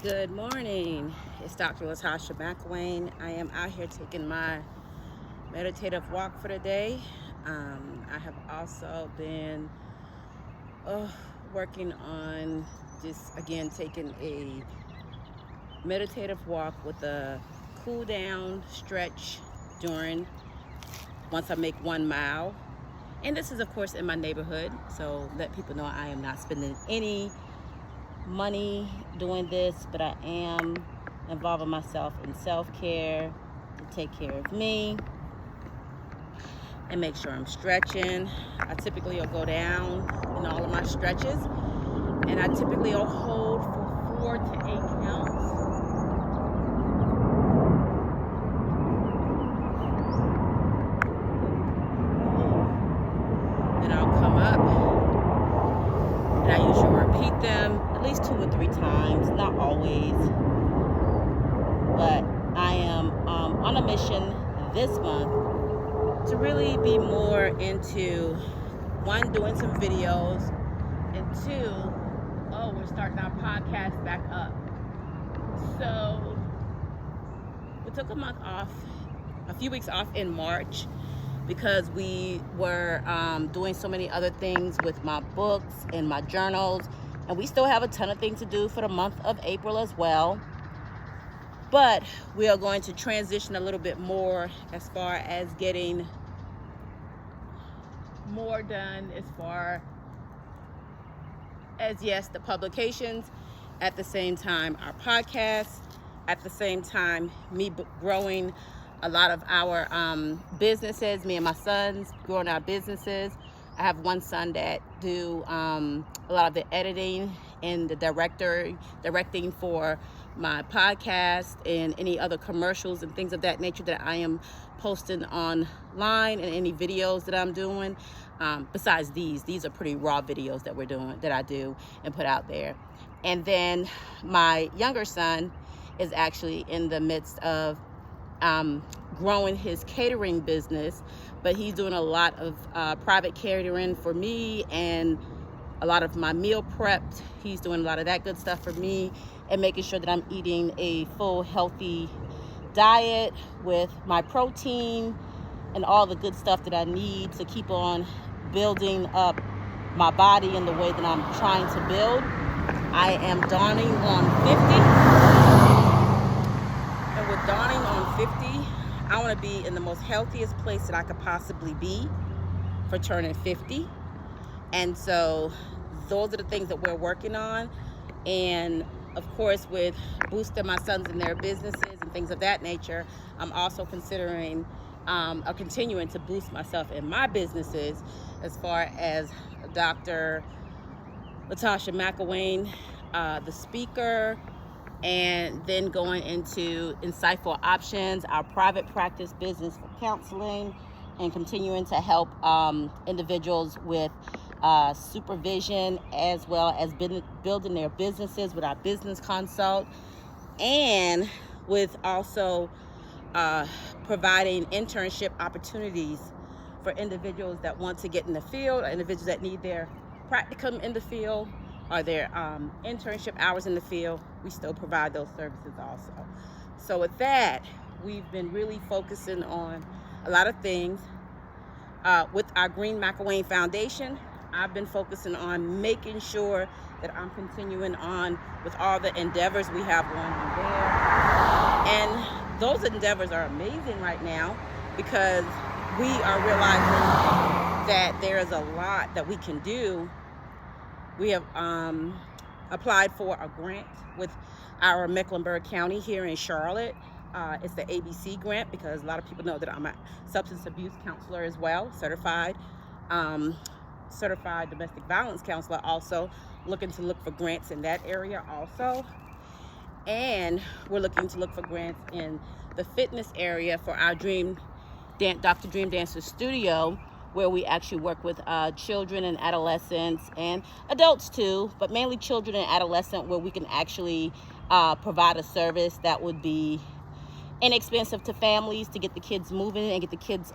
Good morning. It's Dr. Latasha McIlwaine. I am out here taking my meditative walk for the day. I have also been working on just again taking a meditative walk with a cool down stretch during once I make 1 mile. And this is, of course, in my neighborhood. So let people know I am not spending any money doing this, but I am involving myself in self-care to take care of me and make sure I'm stretching. I typically will go down in all of my stretches, and I typically will hold for 4 to 8 counts. Then I'll come up, and I usually repeat them at least 2 or 3 times, not always. But I am on a mission this month to really be more into, one, doing some videos, and 2, we're starting our podcast back up. So we took a few weeks off in March because we were doing so many other things with my books and my journals, and we still have a ton of things to do for the month of April as well. But we are going to transition a little bit more as far as getting more done as far as, yes, the publications, at the same time our podcast, at the same time me growing a lot of our businesses, me and my sons growing our businesses. I have one son that do a lot of the editing and the directing for my podcast and any other commercials and things of that nature that I am posting online, and any videos that I'm doing. Besides these are pretty raw videos that I do and put out there. And then my younger son is actually in the midst of growing his catering business, but he's doing a lot of private catering for me, and a lot of my meal prepped. He's doing a lot of that good stuff for me, and making sure that I'm eating a full healthy diet with my protein and all the good stuff that I need to keep on building up my body in the way that I'm trying to build. I am dawning on 50. And with dawning on 50, I want to be in the most healthiest place that I could possibly be for turning 50. And so those are the things that we're working on. And of course, with boosting my sons in their businesses and things of that nature, I'm also considering continuing to boost myself in my businesses as far as Dr. Latasha McIlwaine, the speaker, and then going into Insightful Options, our private practice business for counseling, and continuing to help individuals with supervision, as well as building their businesses with our business consult, and with also providing internship opportunities for individuals that want to get in the field, or individuals that need their practicum in the field, or their internship hours in the field. We still provide those services also. So with that, we've been really focusing on a lot of things. With our Green McIlwaine Foundation, I've been focusing on making sure that I'm continuing on with all the endeavors we have going on there. And those endeavors are amazing right now, because we are realizing that there is a lot that we can do. We have applied for a grant with our Mecklenburg County here in Charlotte. It's the ABC grant, because a lot of people know that I'm a substance abuse counselor as well, certified domestic violence counselor, also looking to look for grants in that area also. And we're looking to look for grants in the fitness area for our Dr. Dream Dancer Studio, where we actually work with children and adolescents, and adults too, but mainly children and adolescents, where we can actually provide a service that would be inexpensive to families to get the kids moving and get the kids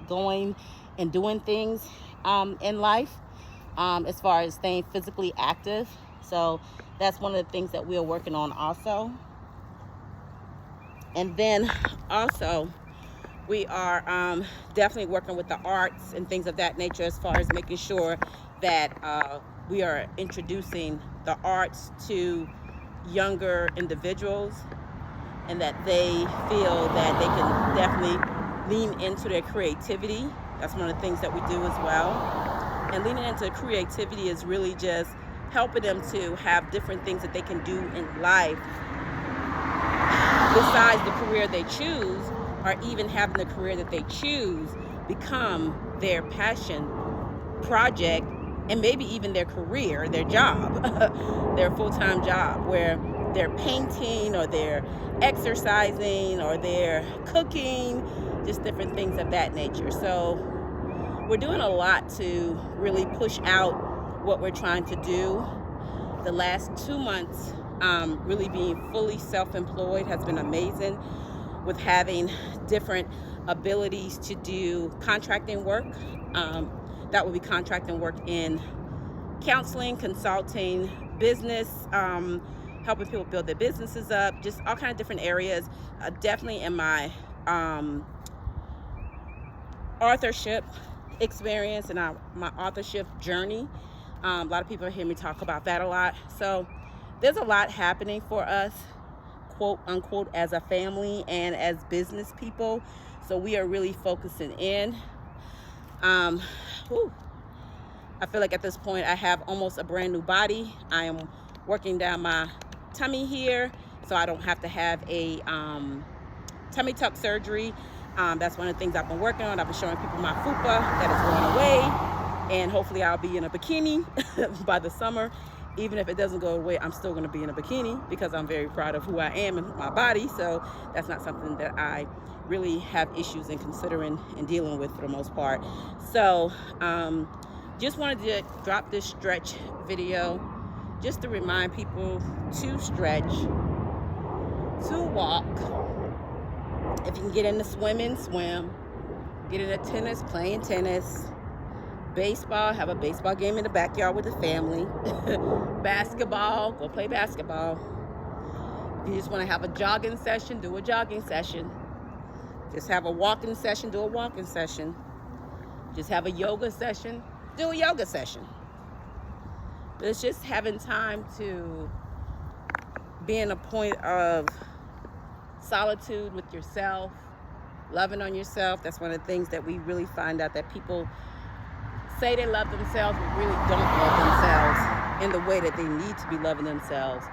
going and doing things in life, as far as staying physically active. So That's one of the things that we are working on also. And then also we are definitely working with the arts and things of that nature, as far as making sure that we are introducing the arts to younger individuals, and that they feel that they can definitely lean into their creativity. That's one of the things that we do as well. And leaning into creativity is really just helping them to have different things that they can do in life besides the career they choose, or even having the career that they choose become their passion project, and maybe even their career, their job, their full-time job, where they're painting or they're exercising or they're cooking, just different things of that nature. So we're doing a lot to really push out what we're trying to do. The last 2 months, really being fully self-employed has been amazing, with having different abilities to do contracting work. That will be contracting work in counseling, consulting, business, helping people build their businesses up, just all kinds of different areas. Definitely in my authorship experience and my authorship journey. A lot of people hear me talk about that a lot. So there's a lot happening for us, quote unquote, as a family and as business people. So we are really focusing in. I feel like at this point I have almost a brand new body. I am working down my tummy here, so I don't have to have a tummy tuck surgery. That's one of the things I've been working on. I've been showing people my fupa that is going away, and hopefully I'll be in a bikini by the summer. Even if it doesn't go away, I'm still going to be in a bikini because I'm very proud of who I am and my body. So that's not something that I really have issues in considering and dealing with for the most part. So just wanted to drop this stretch video just to remind people to stretch, to walk. If you can get into swimming, swim. Get into tennis, playing tennis. Baseball, have a baseball game in the backyard with the family. Basketball, go play basketball. If you just want to have a jogging session, do a jogging session. Just have a walking session, do a walking session. Just have a yoga session, do a yoga session. But it's just having time to be in a point of solitude with yourself, loving on yourself. That's one of the things that we really find out, that people say they love themselves but really don't love themselves in the way that they need to be loving themselves.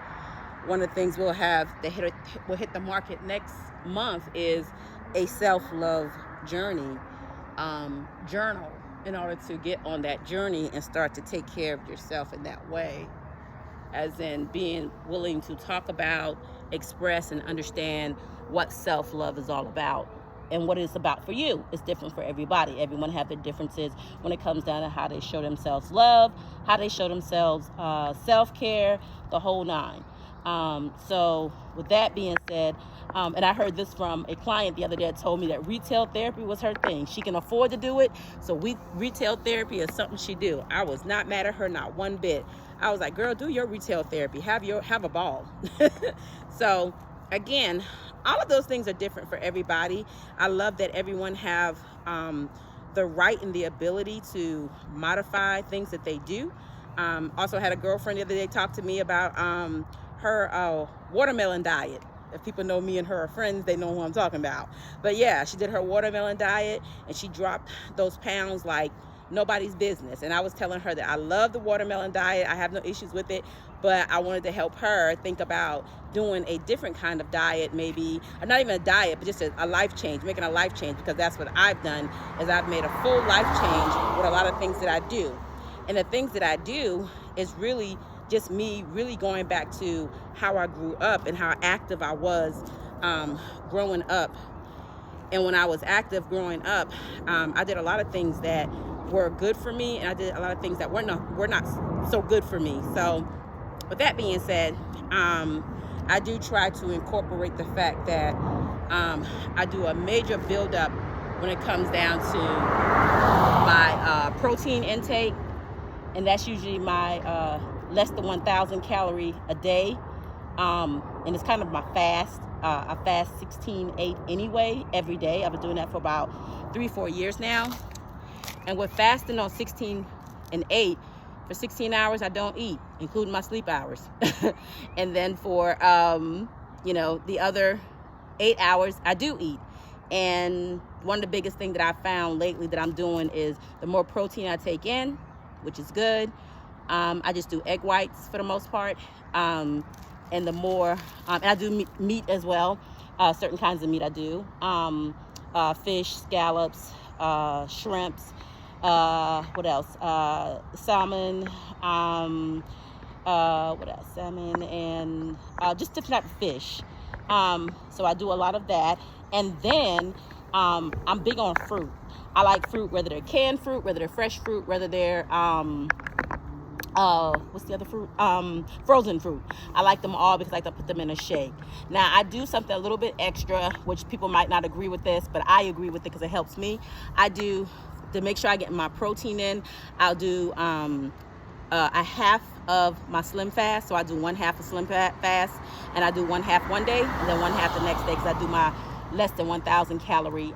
One of the things we'll hit the market next month is a self-love journey, journal, in order to get on that journey and start to take care of yourself in that way, as in being willing to talk about, express, and understand what self-love is all about and what it's about for you. It's different for everybody. Everyone have their differences when it comes down to how they show themselves love, how they show themselves self-care, the whole nine. So with that being said, and I heard this from a client the other day that told me that retail therapy was her thing. She can afford to do it, so retail therapy is something she do. I was not mad at her, not one bit. I was like, girl, do your retail therapy. Have a ball. So again, all of those things are different for everybody. I love that everyone have the right and the ability to modify things that they do. Also had a girlfriend the other day talk to me about her watermelon diet. If people know me and her are friends, they know who I'm talking about. But yeah, she did her watermelon diet and she dropped those pounds like nobody's business. And I was telling her that I love the watermelon diet. I have no issues with it, but I wanted to help her think about doing a different kind of diet, maybe, or not even a diet, but just a life change, making a life change, because that's what I've done, is I've made a full life change with a lot of things that I do. And the things that I do is really just me really going back to how I grew up and how active I was growing up. And when I was active growing up, I did a lot of things that were good for me, and I did a lot of things that were not so good for me. So with that being said, I do try to incorporate the fact that I do a major buildup when it comes down to my protein intake, and that's usually my less than 1,000 calorie a day. And it's kind of my fast. I fast 16/8 anyway, every day. I've been doing that for about 3-4 years now. And with fasting on 16/8, for 16 hours, I don't eat, including my sleep hours. And then for, the other 8 hours, I do eat. And one of the biggest things that I found lately that I'm doing is the more protein I take in, which is good. I just do egg whites for the most part. And the more, and I do meat as well. Certain kinds of meat I do. Fish, scallops, shrimps, what else? Salmon, what else? Salmon and just different type of fish. So I do a lot of that. And then I'm big on fruit. I like fruit, whether they're canned fruit, whether they're fresh fruit, whether they're what's the other fruit? Frozen fruit. I like them all because I like to put them in a shake. Now, I do something a little bit extra, which people might not agree with this, but I agree with it because it helps me. I do, to make sure I get my protein in, I'll do a half of my slim fast. So I do 1/2 a slim fast, and I do 1/2 one day, and then 1/2 the next day, because I do my less than 1,000 calorie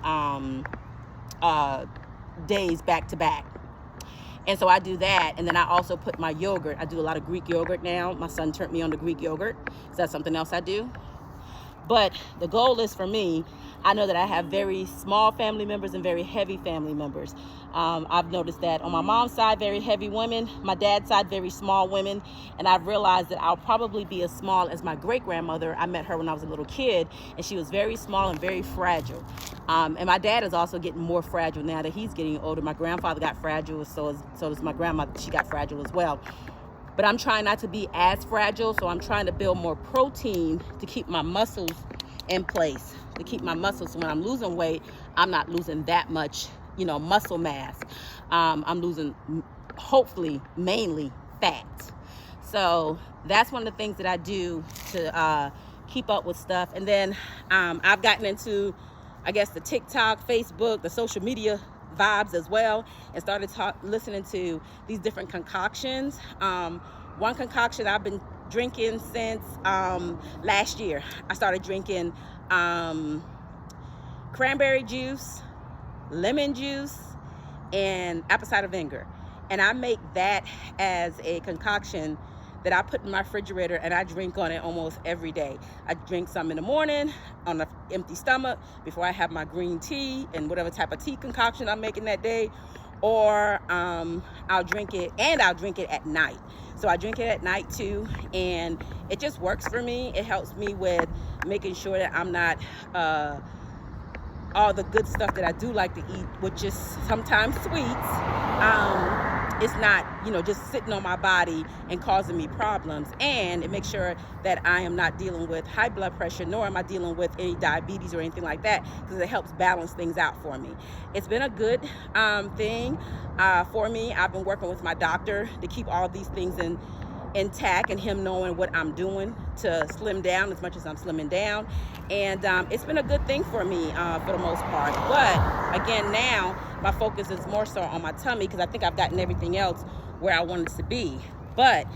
days back to back. And so I do that, and then I also put my yogurt. I do a lot of Greek yogurt now. My son turned me on to Greek yogurt, so that's something else I do. But the goal is for me, I know that I have very small family members and very heavy family members. I've noticed that on my mom's side, very heavy women, my dad's side, very small women. And I've realized that I'll probably be as small as my great-grandmother. I met her when I was a little kid, and she was very small and very fragile. And my dad is also getting more fragile now that he's getting older. My grandfather got fragile, so does my grandmother. She got fragile as well. But I'm trying not to be as fragile, so I'm trying to build more protein to keep my muscles in place, to keep my muscles. So when I'm losing weight, I'm not losing that much, muscle mass. I'm losing, hopefully, mainly fat. So that's one of the things that I do to keep up with stuff. And then I've gotten into, I guess, the TikTok, Facebook, the social media vibes as well, and started listening to these different concoctions. One concoction I've been drinking since last year. I started drinking cranberry juice, lemon juice, and apple cider vinegar. And I make that as a concoction that I put in my refrigerator, and I drink on it almost every day. I drink some in the morning on an empty stomach before I have my green tea and whatever type of tea concoction I'm making that day, or I'll drink it at night. So I drink it at night too, and it just works for me. It helps me with making sure that I'm not all the good stuff that I do like to eat, which is sometimes sweets. It's not, just sitting on my body and causing me problems. And it makes sure that I am not dealing with high blood pressure, nor am I dealing with any diabetes or anything like that, because it helps balance things out for me. It's been a good thing for me. I've been working with my doctor to keep all these things intact, and him knowing what I'm doing to slim down as much as I'm slimming down. And it's been a good thing for me for the most part. But again, now my focus is more so on my tummy, because I think I've gotten everything else where I want it to be. But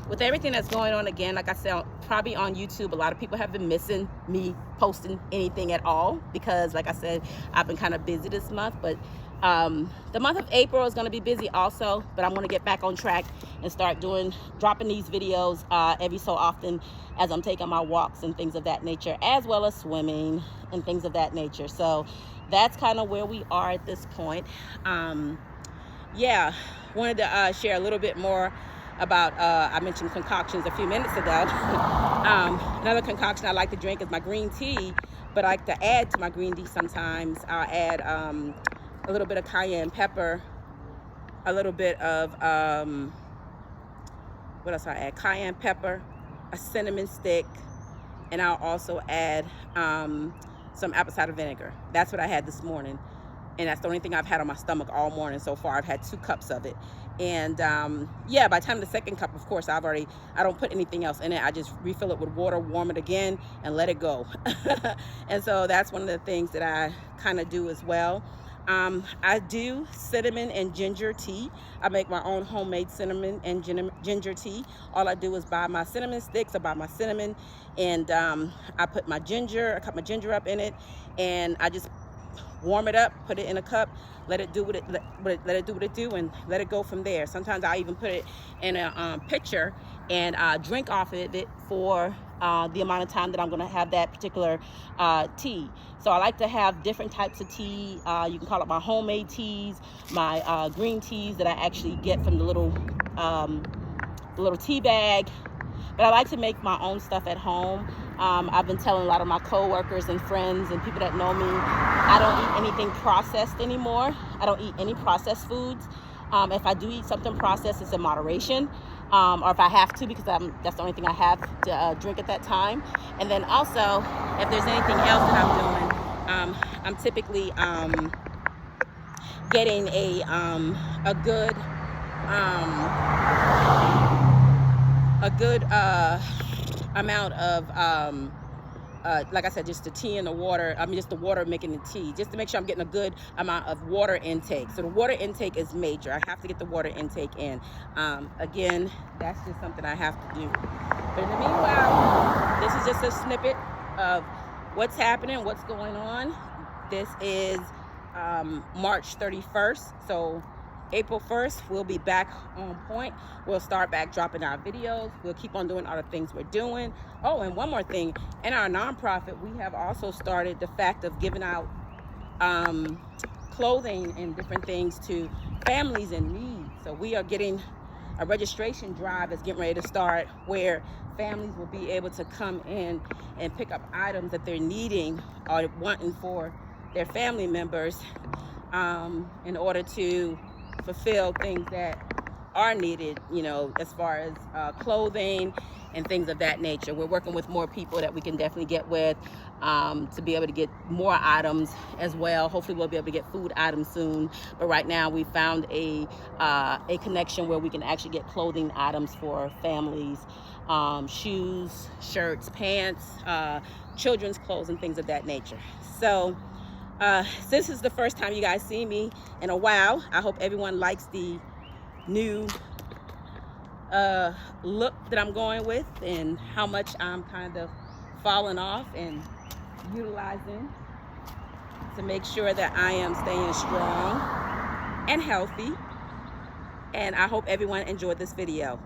with everything that's going on, again, like I said, probably on YouTube, a lot of people have been missing me posting anything at all, because like I said, I've been kind of busy this month. But the month of April is going to be busy also, but I'm going to get back on track and start dropping these videos every so often as I'm taking my walks and things of that nature, as well as swimming and things of that nature. So that's kind of where we are at this point. Wanted to share a little bit more about, I mentioned concoctions a few minutes ago. Another concoction I like to drink is my green tea, but I like to add to my green tea sometimes. I'll add a little bit of cayenne pepper, a little bit of, what else I add? Cayenne pepper, a cinnamon stick, and I'll also add some apple cider vinegar. That's what I had this morning. And that's the only thing I've had on my stomach all morning so far. I've had 2 cups of it. And by the time the second cup, of course, I don't put anything else in it. I just refill it with water, warm it again, and let it go. And so that's one of the things that I kind of do as well. I do cinnamon and ginger tea. I make my own homemade cinnamon and ginger tea. All I do is buy my cinnamon sticks, I buy my cinnamon, and I put my ginger, I cut my ginger up in it, and I just warm it up, put it in a cup, let it do what it let it do what it do, and let it go from there. Sometimes I even put it in a pitcher and drink off of it for the amount of time that I'm going to have that particular tea. So I like to have different types of tea. You can call it my homemade teas, my green teas that I actually get from the little tea bag. But I like to make my own stuff at home. I've been telling a lot of my co-workers and friends and people that know me, I don't eat anything processed anymore. I don't eat any processed foods. If I do eat something processed, it's in moderation. Or if I have to, because that's the only thing I have to drink at that time. And then also, if there's anything else that I'm doing, I'm typically getting a good amount of like I said, just the tea and the water. I mean, just the water making the tea, just to make sure I'm getting a good amount of water intake. So the water intake is major. I have to get the water intake in. Again, that's just something I have to do. But in the meanwhile, this is just a snippet of what's happening, what's going on. This is March 31st. So April 1st, we'll be back on point. We'll start back dropping our videos. We'll keep on doing all the things we're doing. Oh, and one more thing. In our nonprofit, we have also started the fact of giving out clothing and different things to families in need. So we are getting a registration drive that's getting ready to start, where families will be able to come in and pick up items that they're needing or wanting for their family members in order to fulfill things that are needed, you know, as far as clothing and things of that nature. We're working with more people that we can definitely get with to be able to get more items as well. Hopefully we'll be able to get food items soon. But right now we found a connection where we can actually get clothing items for families, shoes, shirts, pants, children's clothes, and things of that nature. So since this is the first time you guys see me in a while, I hope everyone likes the new look that I'm going with, and how much I'm kind of falling off and utilizing to make sure that I am staying strong and healthy. And I hope everyone enjoyed this video.